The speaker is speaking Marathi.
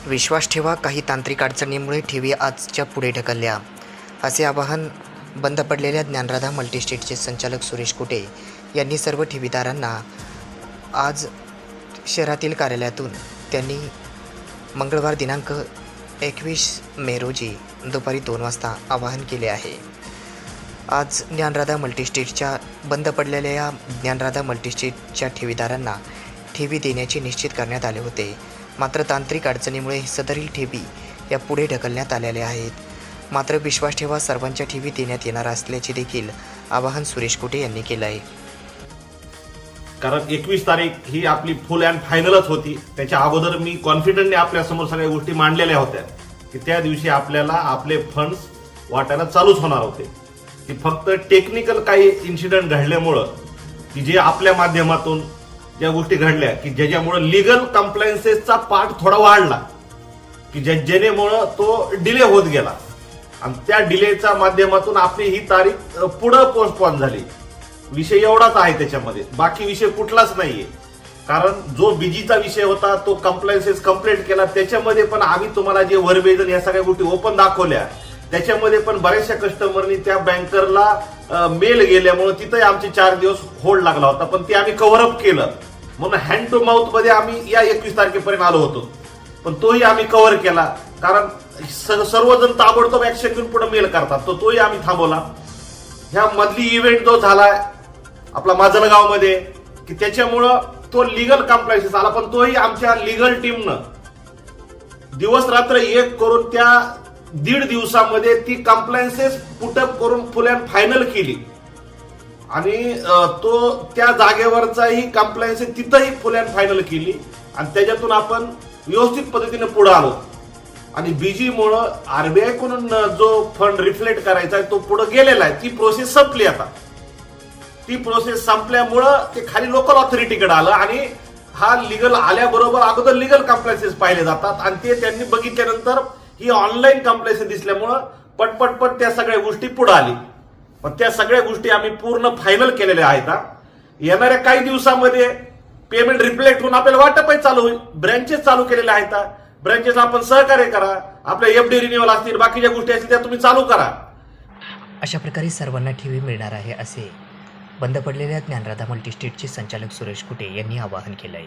विश्वास ठेवा, काही तांत्रिक अडचणीमुळे ठेवी आजच्या पुढे ढकलल्या, असे आवाहन बंद पडलेल्या ज्ञानराधा मल्टीस्टेटचे संचालक सुरेश कुटे यांनी सर्व ठेवीदारांना आज शहरातील कार्यालयातून त्यांनी मंगळवार दिनांक 21 मे रोजी दुपारी 2 वाजता आवाहन केले आहे. आज ज्ञानराधा मल्टीस्टेटच्या बंद पडलेल्या या ज्ञानराधा मल्टीस्टेटच्या ठेवीदारांना ठेवी देण्याचे निश्चित करण्यात आले होते. मात्र तांत्रिक अडचणीमुळे सदरील ठेवी या पुढे ढकलण्यात आलेल्या आहेत. मात्र विश्वास ठेवा, सर्वांच्या ठेवी देण्यात येणार असल्याचे देखील आवाहन सुरेश कुटे यांनी केलं आहे. कारण 21 तारीख ही आपली फुल अँड फायनलच होती. त्याच्या अगोदर मी कॉन्फिडंटली आपल्या समोर सगळ्या गोष्टी मांडलेल्या होत्या की त्या दिवशी आपल्याला आपले फंड्स वाटायला चालूच होणार होते. की फक्त टेक्निकल काही इन्सिडेंट घडल्यामुळं की जे आपल्या माध्यमातून ज्या गोष्टी घडल्या की ज्याच्यामुळं लिगल कंप्लायन्सेसचा पार्ट थोडा वाढला की जेणेमुळं तो डिले होत गेला आणि त्या डिलेच्या माध्यमातून आपली ही तारीख पुढे पोस्टपोन झाली. विषय एवढाच आहे त्याच्यामध्ये, बाकी विषय कुठलाच नाहीये. कारण जो बीजीचा विषय होता तो कंप्लायन्सेस कंप्लीट केला, त्याच्यामध्ये पण आम्ही तुम्हाला जे वर्बेज या सगळ्या गोष्टी ओपन दाखवल्या, त्याच्यामध्ये पण बऱ्याचशा कस्टमरनी त्या बँकरला मेल गेल्यामुळे तिथंही आमचे 4 दिवस होल्ड लागला होता, पण ते आम्ही कव्हर अप केलं. म्हणून हँड टू माउथ मध्ये आम्ही या 21 तारखेपर्यंत आलो होतो, पण तोही आम्ही कव्हर केला. कारण सर्वजण ताबडतोब ऍक्शन घेऊन पुढे मेल करतात, तोही आम्ही थांबवला. ह्या मधली इव्हेंट जो झालाय आपला माजलगाव मध्ये की त्याच्यामुळं तो लिगल कम्प्लायन्सेस आला, पण तोही आमच्या लिगल टीमनं दिवस रात्र एक करून त्या 1.5 दिवसामध्ये ती कम्प्लायन्सेस पुटअप करून फुल अँड फायनल केली आणि तो त्या जागेवरचाही कम्प्लायन्स तिथंही फुल अँड फायनल केली आणि त्याच्यातून आपण व्यवस्थित पद्धतीने पुढे आलो. आणि बीजीमुळं आरबीआय कडून जो फंड रिफ्लेक्ट करायचा आहे तो पुढे गेलेला आहे. ती प्रोसेस संपली. आता ती प्रोसेस संपल्यामुळं ते खाली लोकल ऑथॉरिटीकडे आलं आणि हा लिगल आल्याबरोबर अगोदर लिगल कम्प्लायन्सेस पाहिले जातात आणि ते त्यांनी बघितल्यानंतर ही ऑनलाईन कम्प्लायन्सेस दिसल्यामुळं पटपट त्या सगळ्या गोष्टी पुढे आली. पण त्या सगळ्या गोष्टी आम्ही पूर्ण फायनल केलेल्या आहेत. येणाऱ्या काही दिवसामध्ये पेमेंट रिफ्लेक्ट होऊन आपल्याला वाटपही चालू होईल. ब्रँचेस चालू केलेल्या आहेत. ब्रँचेसला आपण सहकार्य करा. आपल्या एफडी रिन्युअल असतील, बाकीच्या गोष्टी असतील त्या तुम्ही चालू करा. अशा प्रकारे सर्वांना ठेवी मिळणार आहे, असे बंद पडलेल्या ज्ञानराधा मल्टीस्टेटचे संचालक सुरेश कुटे यांनी आवाहन केलं आहे.